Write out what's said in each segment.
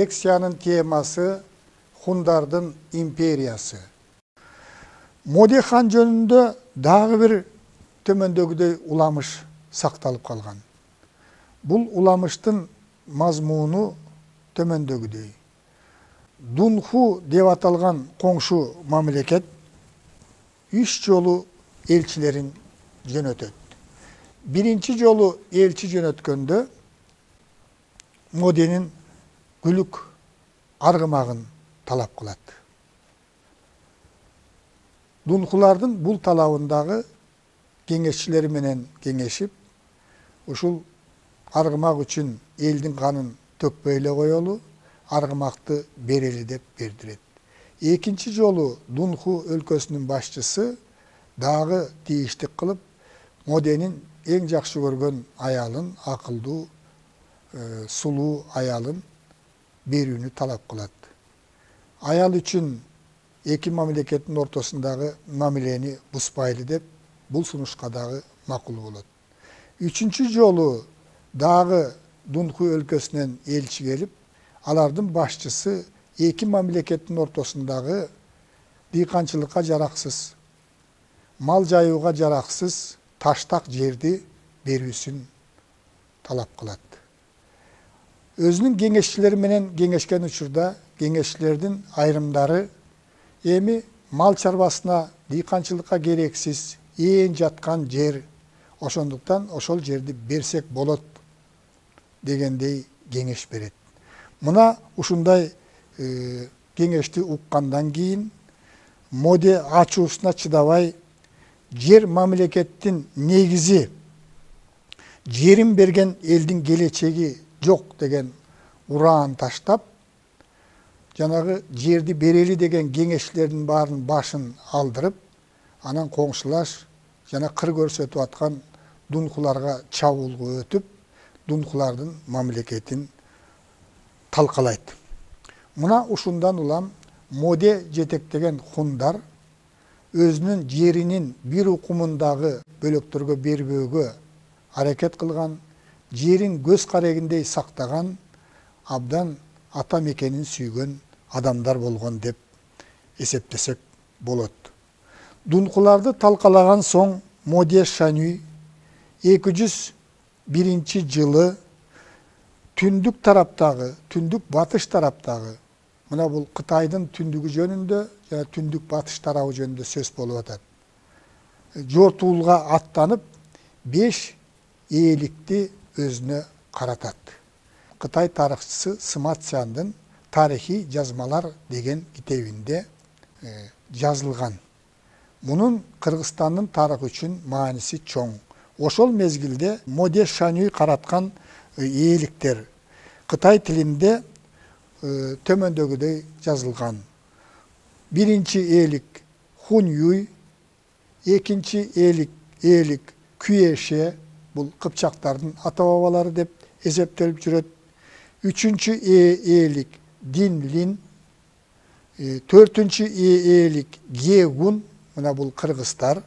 лекциянын темасы Хундардын империясы. Моде хан жөнүндө дагы бир төмөндөгүдөй уламыш сакталып калган. Бул уламыштын мазмуну төмөндөгүдөй. Дунху деп аталган коңшу мамлекет 3 жолу элчилерин жөнөтөт. Биринчи жолу элчи жөнөткөндө Моденин күлүк аргымагын талап кылат. Дунхулардын бул талабындагы кеңешчилери менен кеңешип, ушул аргымак үчүн элдин канын төкпөй эле коелу, аргымакты берели деп бердирет. Экинчи жолу Дунху өлкөсүнүн башчысы дагы тийиштик кылып, Моденин эң жакшы көргөн аялын, акылдуу, сулуу аялын берүүнү талап кылат. Аял үчүн эки мамлекеттин ортосундагы мамилени бузбайлы деп бул сунушка дагы макул болот. Үчүнчү жолу дагы Дунху өлкөсүнөн элчи келип, алардын башчысы эки мамлекеттин ортосундагы дыйканчылыкка жараксыз, мал жайууга жараксыз таштак жерди берүүсүн талап кылат. Өзүнүн кеңешчилери менен кеңешкен учурда кеңешчилердин айрымдары эми мал чарбасына, дыйканчылыкка керексиз ээн жаткан жер, ошондуктан ошол жерди берсек болот дегендей кеңеш берет. Мына ушундай кеңешти уккандан кийин Моде ачуусуна чыдабай жер мамлекеттин негизи, жерин берген элдин келечеги жок деген ураан таштап, жанагы жерди берели деген кеңешчилердин баарын башын алдырып, анан коңшулаш жана кыр көрсөтүп аткан Дунхуларга чабуулга өтүп, Дунхулардын мамлекетин талкалайт. Мына ушундан улам Моде жетектеген хундар өзүнүн жеринин бир укумундагы бөлөктөргө бербөөгө аракет кылган, жерин көз карегиндей сактаган, абдан ата мекенин сүйгөн адамдар болгон деп эсептесек болот. Дунхуларды талкалаган соң Моде Шанюй 201 жылы түндүк тараптагы, түндүк батыш тараптагы, мына бул Кытайдын түндүгү жөнүндө жана түндүк батыш тарабы жөнүндө сөз болуп атат. Жортуулга аттанып 5 ээликти өзүнө каратат. Кытай тарыхчысы Сымат Сяндын тарихи жазмалар деген китебинде жазылган. Мунун Кыргызстандын тарыхы үчүн мааниси чоң. Ошол мезгилде Моде Шанюй караткан ээликтер Кытай тилинде төмөндөгүдөй жазылган. Биринчи ээлик Хунюй, экинчи ээлик Күйеше, бул кыпчактардын ата бабалары деп эсептелип жүрөт. Үчүнчү ээлик Динлин, төртүнчү ээлик Гегун, мына бул кыргыздар,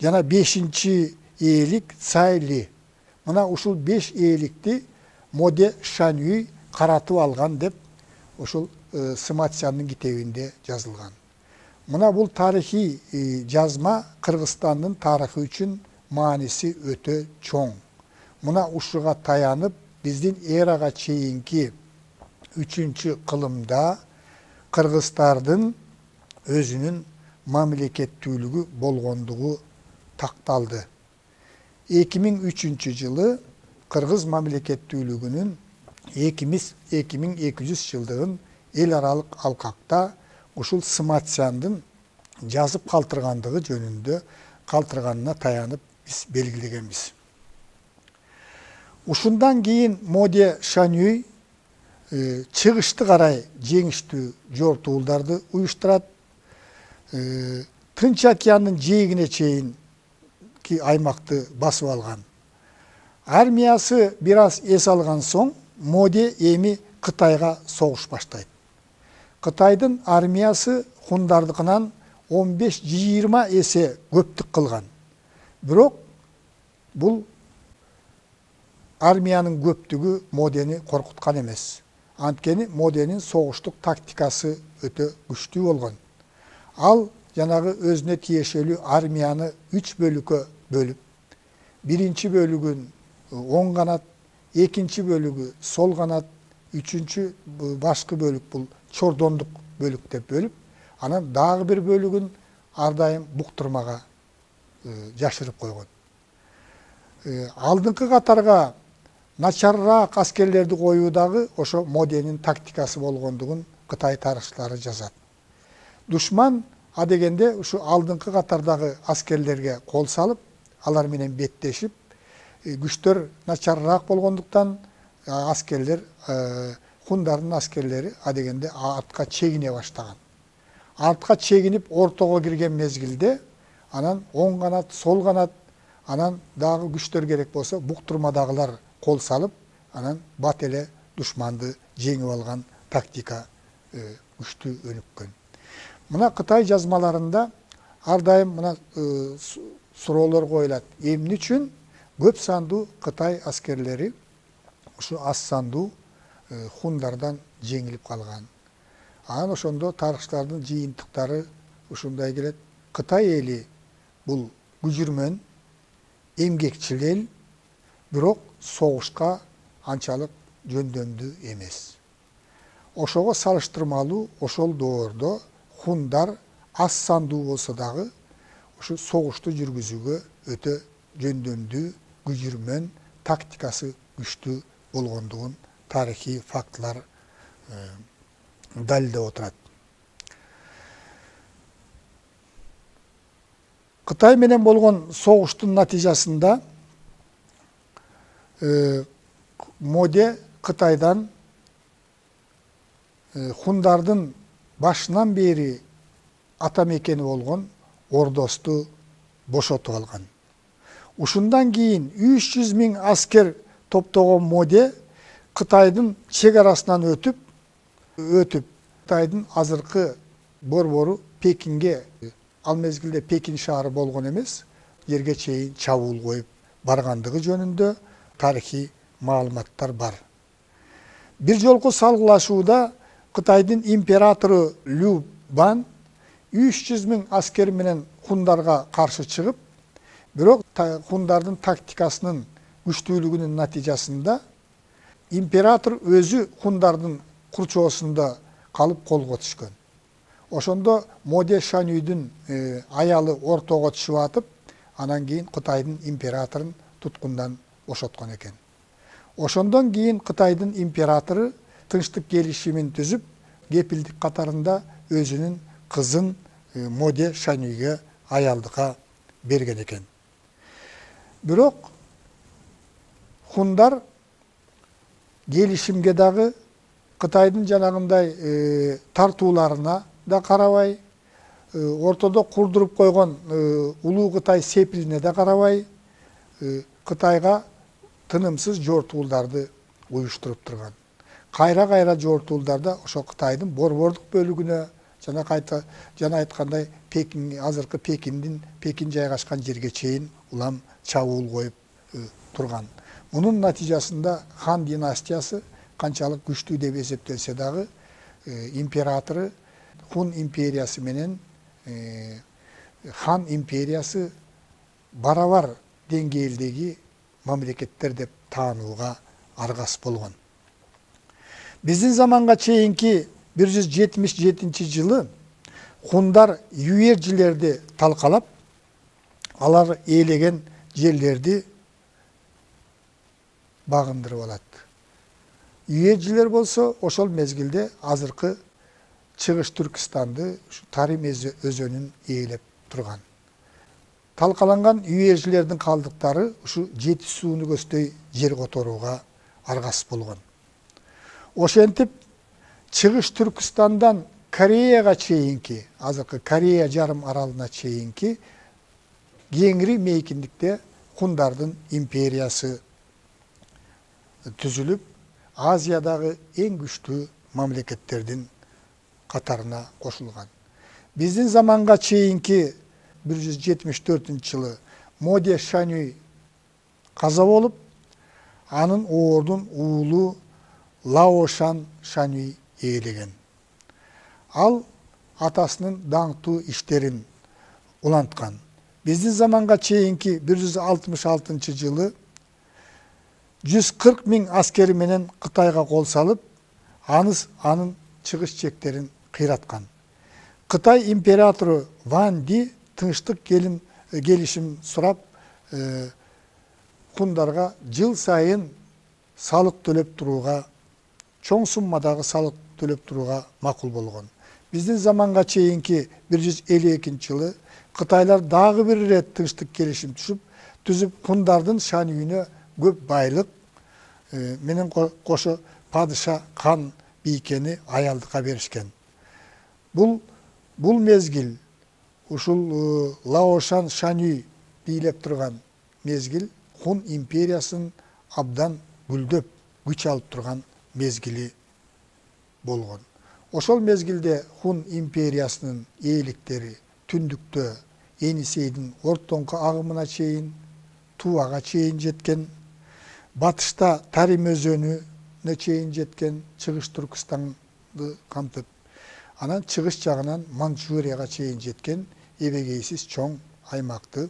жана бешинчи ээлик Цайли. Мына ушул 5 ээликти Моде Шанюй каратып алган деп ушул Сыматсяндын китебинде жазылган. Мына бул тарихи жазма Кыргызстандын тарыхы үчүн мааниси өтө чоң. Мына ушуга таянып, биздин эрага чейинки 3 кылымда кыргыздардын өзүнүн мамлекеттүүлүгү болгондугу такталды. 2003 жылы кыргыз мамлекеттүүлүгүнүн 2200 жылдыгын эл аралык алкакта ушул Сыматсяндын жазып калтыргандыгы жөнүндө калтырганына таянып биз белгилегенбиз. Ушундан кийин Моде Шанюй чыгышты карай жеңиштүү жортуулдарды уюштурат. Тынч океандын жээгине чейин аймакты басып алган. Армиясы бир аз эс алган соң Моде эми Кытайга согуш баштайт. Кытайдын армиясы хундардыкынан 15-20 эсе көптүк кылган. Бирок бул армиянын көптүгү Модени коркуткан эмес. Анткени Моденин согуштук тактикасы өтө күчтүү болгон. Ал жанагы өзүнө тиешелүү армияны 3 бөлүккө бөлүп, биринчи бөлүгүн оң канат, экинчи бөлүгү сол канат, үчүнчү башкы бөлүк бул чордондук бөлүк деп бөлүп, анан дагы бир бөлүгүн ар дайым буктурмага жашырып койгон. Алдыңкы катарга начарраак аскерлерди коюудагы ошо Моденин тактикасы болгондугун Кытай тарыхчылары жазат. Душман адегенде ушу алдыңкы катардагы аскерлерге кол салып, алар менен беттешип, күчтөр начарраак болгондуктан аскерлер, хундардын аскерлери адегенде артка чегине баштаган. Артка чегинип ортого кирген мезгилде анан оң канат, сол канат, анан дагы күчтөр керек болсо буктурмадагылар кол салып, анан бат эле душманды жеңип алган тактика күчтүү өнүккөн. Мына Кытай жазмаларында ар дайым мына суроолор коюлат. Эмне үчүн көп сандуу Кытай аскерлери ушу аз сандуу хундардан жеңилип калган? Анан ошондо тарыхчылардын жыйынтыктары ушундай келет. Кытай эли бул күжүрмөн, эмгекчил эл, бирок согушка анчалык жөндөмдүү эмес. Ошого салыштырмалуу ошол доордо хундар аз сандуу болсо дагы ушу согушту жүргүзүүгө өтө жөндөмдүү, күжүрмөн, тактикасы күчтүү болгондугун тарыхый фактылар далилдеп отурат. Кытай менен болгон согуштун натыйжасында Моде Кытайдан хундардын башынан бери ата мекени болгон Ордосту бошотуп алган. Ушундан кийин 300 000 аскер топтогон Моде Кытайдын чек арасынан өтүп Кытайдын азыркы борбору Пекинге, ал мезгилде Пекин шаары болгон эмес, жерге чейин чабуул коюп баргандыгы жөнүндө тарыхый маалыматтар бар. Бир жолку салгылашууда Кытайдын императору Лю Бан 300 000 аскер менен хундарга каршы чыгып, бирок хундардын тактикасынын күчтүүлүгүнүн натыйжасында император өзү хундардын курчоосунда калып колго түшкөн. Ошондо Моде Шанюйдун аялы ортого түшүп атып, анан кийин Кытайдын императорун туткундан бошоткон экен. Ошондон кийин Кытайдын императору тынчтык келишимин түзүп, кепилдик катарында өзүнүн кызын Моде Шанюйга аялдыкка берген экен. Бирок хундар келишимге дагы Кытайдын жанагындай тартууларына да карабай, ортодо курдуруп койгон Улуу Кытай сепилине да карабай, Кытайга тынымсыз жортуулдарды уюштуруп турган. Кайра жортуулдарда ошо Кытайдын борбордук бөлүгүнө, жана айткандай азыркы Пекин жайгашкан жерге чейин улам чабуул коюп турган. Мунун натыйжасында хан династиясы канчалык күчтүү деп эсептелсе дагы, императору Хун империясы менен хан империясы барабар деңгээлдеги мамлекеттер деп таанууга аргас болгон. Биздин заманга чейинки 177-жылы хундар юержилерди талкалап, алар ээлеген жерлерди багындырып алат. Юержилер болсо ошол мезгилде азыркы Чыгыш Түркистанды, Тарим өзөнүн ээлеп турган. Талкаланган юержилердин калдыктары ушу Жети сууну көздөй жер которууга аргас болгон. Ошентип Чыгыш Түркистандан Кореяга чейинки, азыркы Корея жарым аралына чейинки кеңири мейкиндикте хундардын империясы түзүлүп, Азиядагы эң күчтүү мамлекеттердин катарына кошулган. Биздин заманга чейинки 174-жылы Моде Шанюй каза болуп, анын ордун уулу Лаошан Шанюй ээлеген. Ал атасынын даңктуу иштерин уланткан. Биздин заманга чейинки 166 жылы 140 000 аскери менен Кытайга кол салып, анын чыгыш чектерин кыйраткан. Кытай императору Ван Ди тынчтык келишим сурап, хундарга жыл сайын салык төлөп турууга, чоң суммадагы салык төлөп турууга макул болгон. Биздин заманга чейинки 152 жылы Кытайлар дагы бир ирет тынчтык келишим түзүп, хундардын Шанюйүнө көп байлык менен кошо падыша хан бийкени аялдыкка беришкен. Бул мезгил, ушул Лаошан Шанюй бийлеп турган мезгил Хун империясын абдан гүлдөп, күч алып турган мезгили болгон. Ошол мезгилде Хун империясынын ээликтери түндүктө Енисейдин ортоңку агымына чейин, Тувага чейин жеткен, батышта Тарим өзөнүнө чейин жеткен, чыгыш Түркистанды камтып, анан чыгыш жагынан Манчжурияга чейин жеткен эбегейсиз чоң аймакты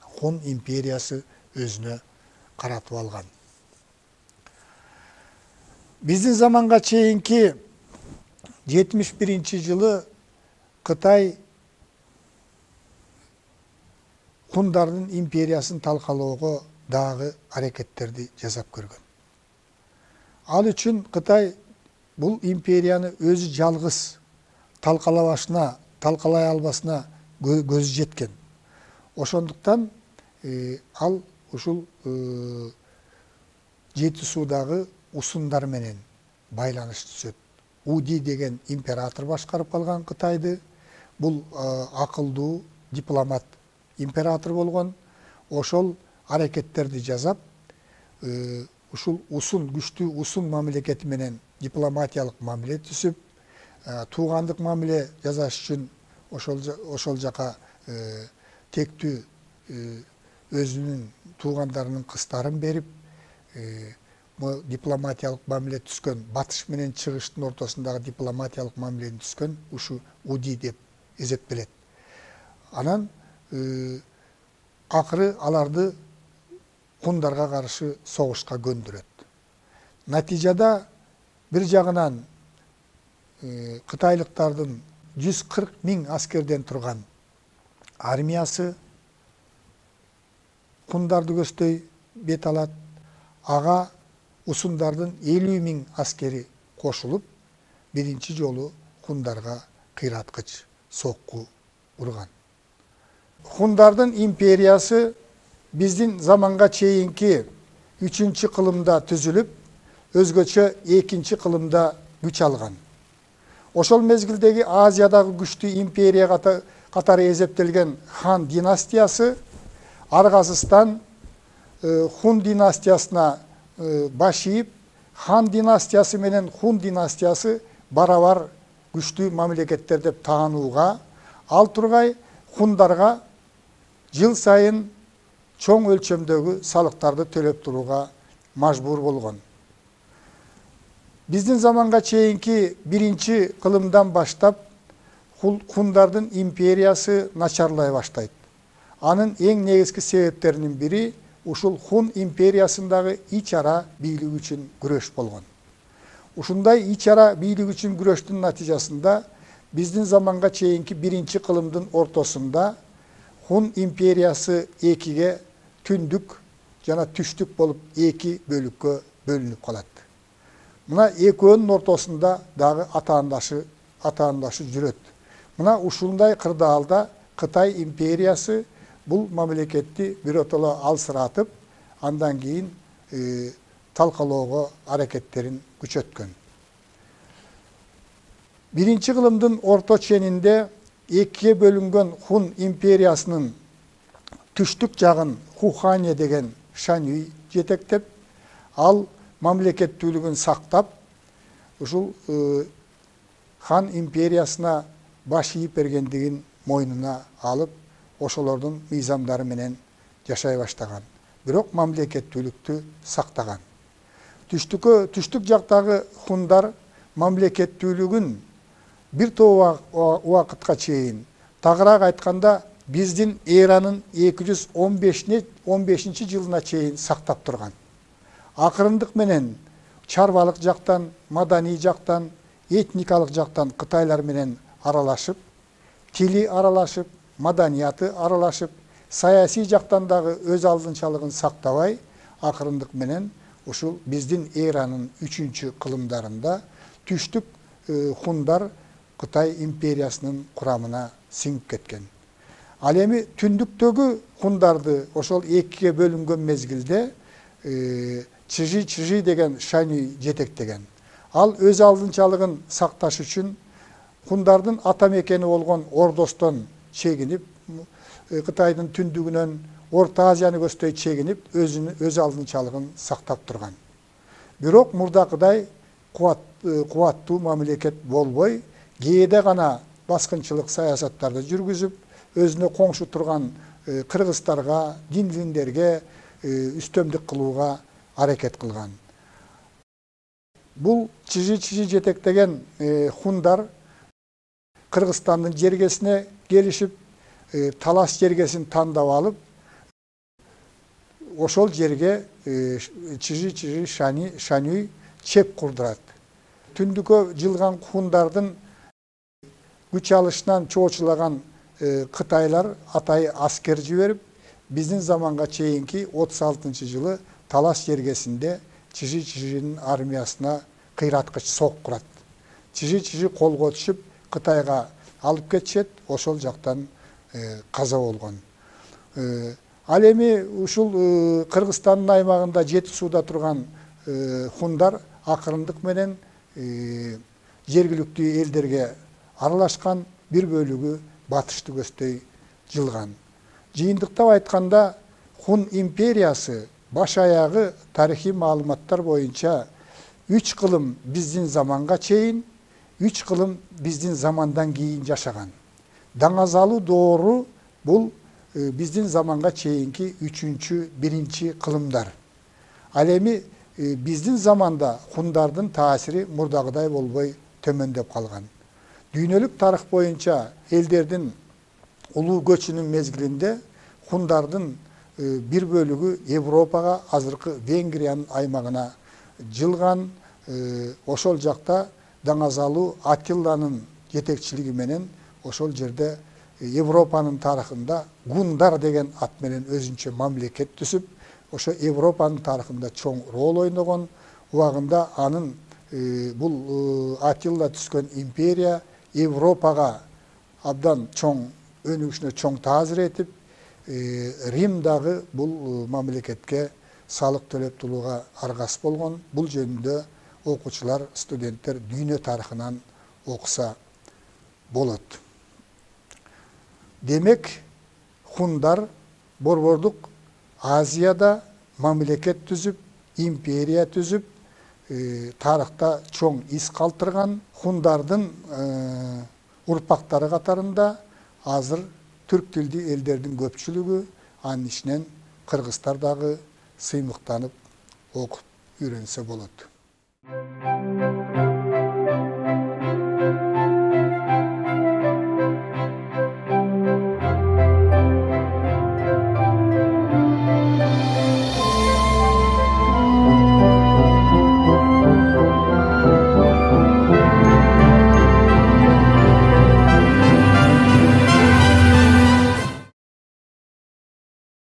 Хун империясы өзүнө каратып алган. Биздин заманга чейинки 71 жылы Кытай хундардын империясын талкалоого дагы аракеттерди жасап көргөн. Ал үчүн Кытай бул империяны өзү жалгыз талкалай албасына көзү жеткен. Ошондуктан ал ушул Жети Суудагы усундар менен байланыш түзөт. Уди деген император башкарып калган Кытайды. Бул акылдуу дипломат император болгон. Ошол аракеттерди жасап, ушул күчтүү усун мамлекети менен дипломатиялык мамиле түзүп, туугандык мамиле жасаш үчүн ошол жака тектүү өзүнүн туугандарынын кыздарын берип, дипломатиялык мамиле түзгөн, батыш менен чыгыштын ортосундагы дипломатиялык мамилени түзгөн ушу Уди деп эсептелет. Анан акыры аларды хундарга каршы согушка көндүрөт. Натыйжада бир жагынан кытайлыктардын 140 000 аскерден турган армиясы хундарды көздөй бет алат. Ага усундардын 50 000 аскери кошулуп, биринчи жолу хундарга кыйраткыч сокку урган. Хундардын империясы биздин заманга чейинки 3 кылымда түзүлүп, өзгөчө 2 кылымда күч алган. Ошол мезгилдеги Азиядагы күчтүү империя катары эсептелген Хан династиясы аргасыздан Хун династиясына баш ийип, Хан династиясы менен Хун династиясы барабар күчтүү мамлекеттер деп таанууга, ал тургай хундарга жыл сайын чоң өлчөмдөгү салыктарды төлөп турууга мажбур болгон. Биздин заманга чейинки 1 кылымдан баштап хундардын империясы начарлай баштайт. Анын эң негизги себептеринин бири ушул Хун империясындагы ич-ара бийлик үчүн күрөш болгон. Ушундай ич-ара бийлик үчүн күрөштүн натыйжасында биздин заманга чейинки 1 кылымдын ортосунда Хун империясы экиге түндүк жана түштүк болуп 2 бөлүккө бөлүнүп калат. Мына экөөнүн ортосунда дагы атаандашы жүрөт. Мына ушундай кырдаалда Кытай империясы бул мамлекетти биротоло алсыратып, андан кийин талкалоого аракеттерин күчөткөн. 1 кылымдын орто ченинде 2 бөлүнгөн Хун империясынын түштүк жагын Хухане деген Шанюй жетектеп, ал мамлекеттүүлүгүн сактап, ушул Хан империясына баш ийип бергендигин мойнуна алып, ошолордун мыйзамдары менен жашай баштаган. Бирок мамлекеттүүлүктү сактаган. түштүк жактагы хундар мамлекеттүүлүгүн бир топ убакытка чейин, тагыраак айтканда биздин эранын 215 жылына чейин сактап турган. Акырындык менен чарбалык жактан, маданий жактан, этникалык жактан Кытайлар менен аралашып, тили аралашып, маданияты аралашып, саясий жактан дагы өз алдынчалыгын сактабай, акырындык менен ушул биздин эранын 3-чү кылымдарында түштүк хундар Кытай империясынын курамына сиңип кеткен. Ал эми түндүктөгү хундарды ошол экиге бөлүнгөн мезгилде Чжи деген Шанюй жетектеген. Ал өз алдынчалыгын сакташ үчүн хундардын ата мекени болгон Ордостон чегинип, Кытайдын түндүгүнөн Орта Азияны көздөй чегинип, өз алдынчалыгын сактап турган. Бирок мурдакыдай кубаттуу мамлекет болбой, кээде гана баскынчылык саясаттарды жүргүзүп, өзүнө коңшу турган кыргыздарга, диндиндерге үстөмдүк кылууга аракет кылган. Бул Чжи жетектеген хундар Кыргызстандын жергесине келишип, талас жергесин тандап алып, ошол жерге Чжи Шанюй чеп курдурат. Түндүккө жылган хундардын күч алышынан чоочулаган Кытайлар атай аскер жиберип, биздин заманга чейинки 36-жылы талас жергесинде Чжинин армиясына кыйраткыч сок курат. Чжи колго түшүп, Кытайга алып кетишет, ошол жактан каза болгон. Ал эми ушул Кыргызстандын аймагында Жети сууда турган хундар акырындык менен жергиликтүү элдерге аралашкан, бир бөлүгү батышты көздөй жылган. Жыйынтыктап айтканда, хун империясы баш аягы тарыхый маалыматтар боюнча 3 кылым биздин заманга чейин, 3 кылым биздин замандан кийин жашаган. Даңазалуу доору бул биздин заманга чейинки 3-1 кылымдар. Ал эми биздин заманда хундардын таасири мурдагыдай болбой төмөндөп калган. Дүйнөлүк тарых боюнча элдердин улуу көчүнүн мезгилинде хундардын бир бөлүгү Европага, азыркы Венгриянын аймагына жылган. Ошол жакта Даңазалуу Атилланын жетекчилиги менен ошол жерде Европанын тарыхында гундар деген ат менен өзүнчө мамлекет түзүп, ошо Европанын тарыхында чоң рол ойногон. Убагында анын бул Атилла түзгөн империя Европага абдан чоң өнүгүшүнө чоң таасир этип, Рим дагы бул мамлекетке салык төлөп турууга аргас болгон. Бул жөнүндө окуучулар, студенттер дүйнө тарыхынан окуса болот. Демек, хундар борбордук Азияда мамлекет түзүп, империя түзүп, тарыхта чоң из калтырган. Хундардын урпактары катарында азыр түрк тилдүү элдердин көпчүлүгү, анын ичинен кыргыздар дагы сыймыктанып окуп үйрөнсө болот.